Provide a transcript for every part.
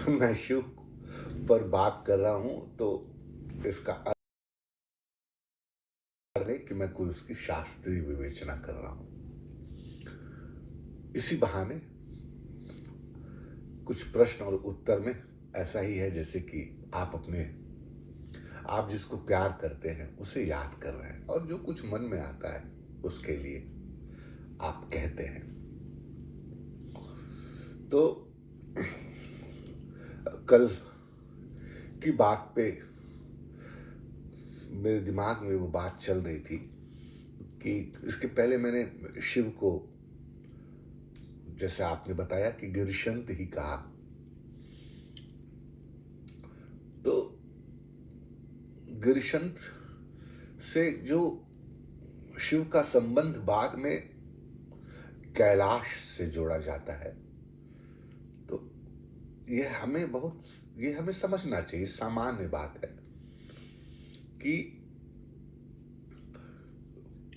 मैं शिव पर बात कर रहा हूं तो इसका अर्थ है कि मैं कोई उसकी शास्त्रीय विवेचना कर रहा हूं। इसी बहाने कुछ प्रश्न और उत्तर में ऐसा ही है जैसे कि आप जिसको प्यार करते हैं उसे याद कर रहे हैं और जो कुछ मन में आता है उसके लिए आप कहते हैं। तो कल की बात पे मेरे दिमाग में वो बात चल रही थी कि इसके पहले मैंने शिव को, जैसे आपने बताया, कि गिरिशंत ही कहा। तो गिरिशंत से जो शिव का संबंध बाद में कैलाश से जोड़ा जाता है, तो ये हमें समझना चाहिए। सामान्य बात है कि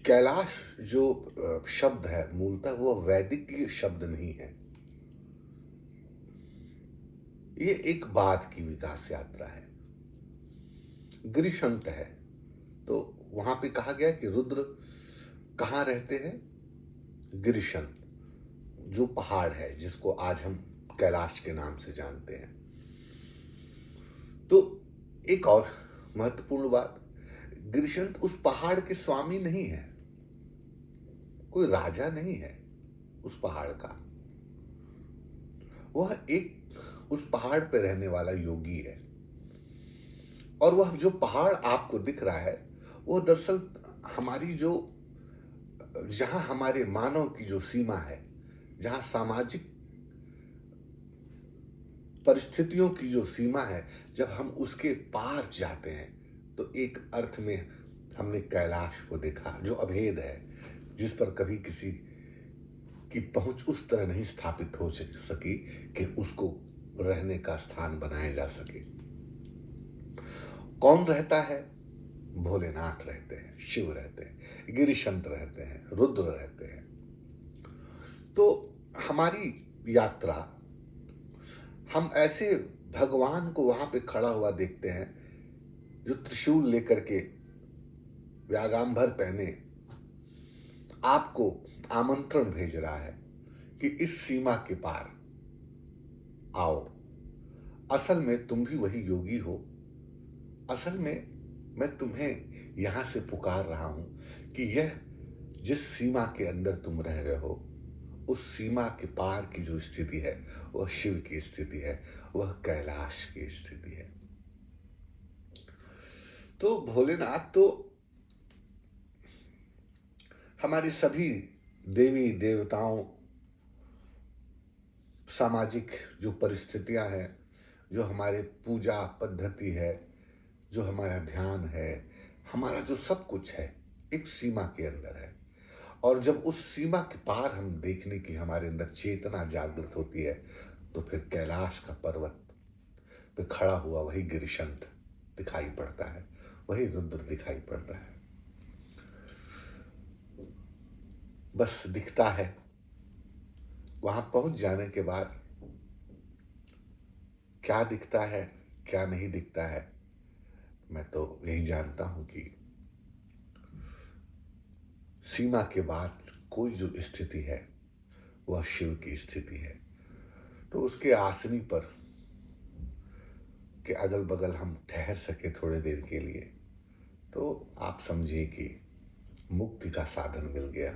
कैलाश जो शब्द है मूलतः वो वैदिक शब्द नहीं है। ये एक बाद की विकास यात्रा है। गिरिशंत है तो वहां पे कहा गया कि रुद्र कहाँ रहते हैं? गिरिशंत, जो पहाड़ है जिसको आज हम कैलाश के नाम से जानते हैं। तो एक और महत्वपूर्ण बात, गिरिशंत उस पहाड़ के स्वामी नहीं है, कोई राजा नहीं है उस पहाड़ का। वह एक उस पहाड़ पे रहने वाला योगी है। और वह जो पहाड़ आपको दिख रहा है वो दरअसल हमारी जो, जहां हमारे मानव की जो सीमा है, जहां सामाजिक परिस्थितियों की जो सीमा है, जब हम उसके पार जाते हैं तो एक अर्थ में हमने कैलाश को देखा, जो अभेद है, जिस पर कभी किसी की पहुंच उस तरह नहीं स्थापित हो सकी कि उसको रहने का स्थान बनाया जा सके। कौन रहता है? भोलेनाथ रहते हैं, शिव रहते हैं, गिरिशंत रहते हैं, रुद्र रहते हैं। तो हमारी यात्रा, हम ऐसे भगवान को वहां पे खड़ा हुआ देखते हैं जो त्रिशूल लेकर के, व्यागांबर पहने, आपको आमंत्रण भेज रहा है कि इस सीमा के पार आओ। असल में तुम भी वही योगी हो। असल में मैं तुम्हें यहां से पुकार रहा हूं कि यह जिस सीमा के अंदर तुम रह रहे हो, उस सीमा के पार की जो स्थिति है वह शिव की स्थिति है, वह कैलाश की स्थिति है। तो भोलेनाथ तो हमारी सभी देवी देवताओं, सामाजिक जो परिस्थितियां हैं, जो हमारे पूजा पद्धति है, जो हमारा ध्यान है, हमारा जो सब कुछ है, एक सीमा के अंदर है। और जब उस सीमा के पार हम देखने की हमारे अंदर चेतना जागृत होती है तो फिर कैलाश का पर्वत पे खड़ा हुआ वही गिरिशंत दिखाई पड़ता है, वही रुद्र दिखाई पड़ता है। बस दिखता है। वहां पहुंच जाने के बाद क्या दिखता है, क्या नहीं दिखता है, मैं तो यही जानता हूं कि सीमा के बाद कोई जो स्थिति है वह शिव की स्थिति है। तो उसके आसनी पर के अगल बगल हम ठहर सके थोड़ी देर के लिए, तो आप समझिए कि मुक्ति का साधन मिल गया।